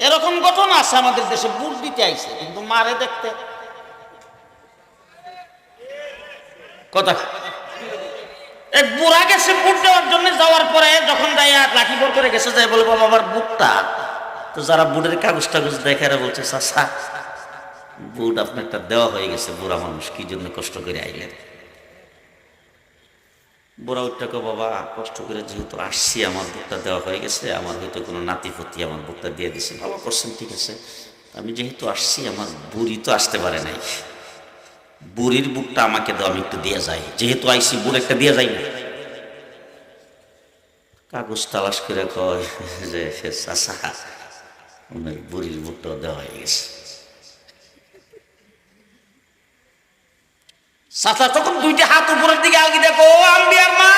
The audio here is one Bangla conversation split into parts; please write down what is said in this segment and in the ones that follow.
এরকম ঘটনা আছে আমাদের দেশে, বুট দিতে আইছে কিন্তু মারে দেখতে কথা। এক বুড়া গেছে বুট দেওয়ার জন্য, যাওয়ার পরে যখন যাইয়া লাঠি ভর করে গেছে, যাই বলে বাবা আমার বুটটা। তো যারা বুটের কাগজ টাগজ দেখে বলছে চাচা বুট আপনারটা দেওয়া হয়ে গেছে, বুড়া মানুষ কি জন্য কষ্ট করে আইলেন। বুড়া উঠটাকে বাবা কষ্ট করে যেহেতু আসছি আমার বুকটা দেওয়া হয়ে গেছে, আমার হয়তো কোনো নাতিপতি আমার বুকটা দিয়ে দিছে, ভালো করছেন ঠিক আছে, আমি যেহেতু আসছি আমার বুড়ি তো আসতে পারে নাই, বুড়ির বুকটা আমাকে দাও, আমি একটু দিয়ে যাই, যেহেতু আইসি বুড় একটা দিয়ে যাই না। কাগজ তালাশ করে কয় যে চাচা ওনার বুড়ির বুকটাও দেওয়া হয়ে গেছে। চাচা তখন দুইটা হাত উপরের দিকে আগি দেখো, আম্বিয়ার মা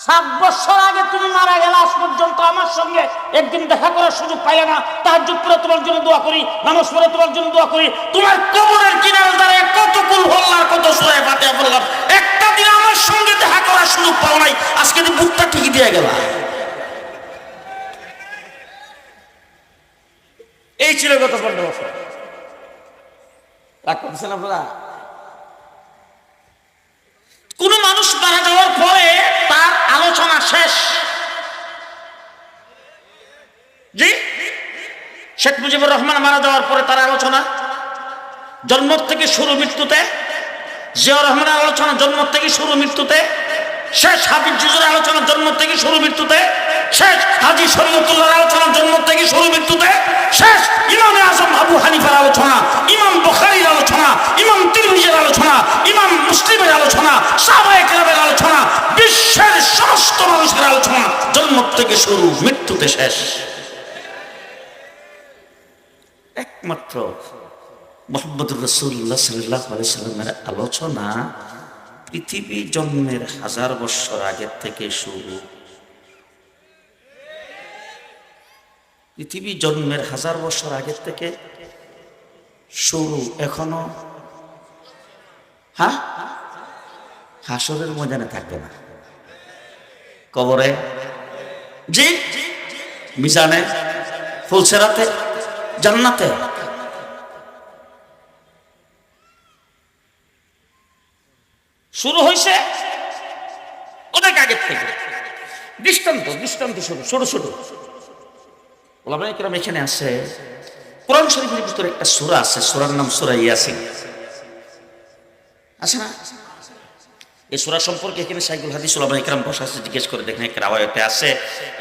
7 বছর আগে তুমি মারা গেলে আজ পর্যন্ত আমার সঙ্গে একদিন দেখা করার সুযোগ পাইলে না। তাহাজ্জুদ পড়ে তোমার জন্য দোয়া করি, নামাজ পড়ে তোমার জন্য দোয়া করি, তোমার কবরের কিনারে দাঁড়িয়ে কত কুল হল্লার কত সূরা ফাতিহা বললাম, একটা দিন আমার সঙ্গে দেখা করার সুযোগ পাও নাই, আজকে তুমি বুকটা ঠিকই দিয়ে গেলা। এই ছিল গত 15 বছর। রাগ করতেছেন আপনারা? কোন মানুষ মারা যাওয়ার পরে তার আলোচনা শেষ। জি, শেখ মুজিবুর রহমান মারা যাওয়ার পরে তার আলোচনা জন্ম থেকে শুরু মৃত্যুতে, জিয়াউর রহমানের আলোচনা জন্ম থেকে শুরু মৃত্যুতে শেষ, হাফিজ জিজুর আলোচনা জন্ম থেকে শুরু মৃত্যুতে শেষ, হাজী শরীয়তুল্লাহর আলোচনা জন্ম থেকে শুরু মৃত্যুতে শেষ, ইমামে আজম আবু হানিফার আলোচনা, ইমাম বুখারীর আলোচনা, ইমাম তিরমিজির আলোচনা, ইমাম মুসলিমের আলোচনা, সাহাবায়ে কেরামের আলোচনা, বিশ্বের সমস্ত মানুষের আলোচনা জন্ম থেকে শুরু মৃত্যুতে শেষ। একমাত্র মুহাম্মদুর রাসূলুল্লাহ সাল্লাল্লাহু আলাইহি সাল্লামের আলোচনা পৃথিবী জন্মের 1000 বছর আগের থেকে শুরু। পৃথিবী জন্মের 1000 বছর আগের থেকে শুরু, এখনো হাসরের ময়দানে থাকবে না, কবরে, জি, মিজানে, ফুলসেরাতে, জান্নাতে। শুরু হয়েছে অনেক আগের থেকে। দৃষ্টান্ত দৃষ্টান্ত শুরু ছোট ছোট ওলামায়ে কেরাম এখানে আছে। কোরআন শরীফের ভিতরে একটা সূরা আছে, সূরার নাম সূরা ইয়াসিন, আছে না? এই সূরা সম্পর্কে এখানে শাইখুল হাদিস ওলামায়ে কেরাম বসা আছে, জিজ্ঞেস করে দেখেন, একটা রাওয়ায়াতে আছে